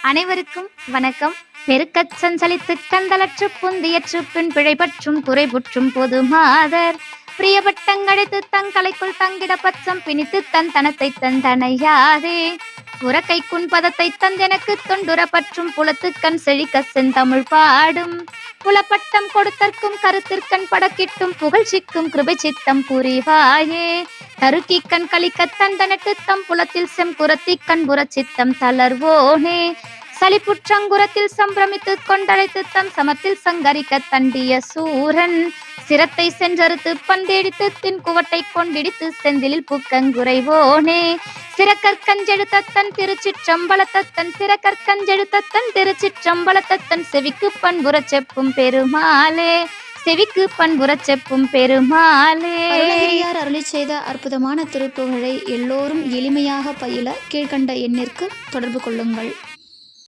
அனைவருக்கும் வணக்கம். பெருக்கச் சஞ்சலித்து கந்தலற்று புந்தியற்று பின் பிழைபற்றும் குறைபுற்றும் பொது மாதர் பிரியப்பட்டங்கடைத்து தங்களைக்குள் தங்கிட பச்சம் பிணித்து தன் தனத்தை தந்தனையாதே புறக்கை குன்பதத்தை தந்தெனக்கு தொண்டுர பற்றும் புலத்து கண் செழிக்க செந்தமிழ் பாடும் புலப்பட்டம் கொடுத்தற்கும் கருத்திற்கண் படக்கிட்டும் புகழ்ச்சிக்கும் கிருபை சித்தம் புரிவாயே தருக்கி கண் கலிக்க தந்தனட்டு தம் புலத்தில் செம்புறத்தி கண்புற சித்தம் தளர்வோனே சலிப்புற்றங்குரத்தில் சம்பிரமித்து கொண்டழைத்து தம் சமத்தில் சங்கரிக்க தண்டிய சூரன் சிரத்தை சென்றறுத்து பந்தேடித்து தின் குவட்டை கொண்டிடித்து செந்திலில் புக்கங்குறைவோனே சிறக்கற்கஞ்செழுத்தன் திருச்சிற்றம்பலத்தன் சிறக்கற்கஞ்செழுத்தன் திருச்சிற்றம்பலத்தன் செவிக்கு பண்புறச் செப்பும் பெருமாளே செவிக்கு பண்புறச் செப்பும் பெருமாளே. அருணகிரியார் அருளி செய்த அற்புதமான திருப்புகழை எல்லோரும் எளிமையாக பயில கீழ்கண்ட எண்ணிற்கு தொடர்பு கொள்ளுங்கள்.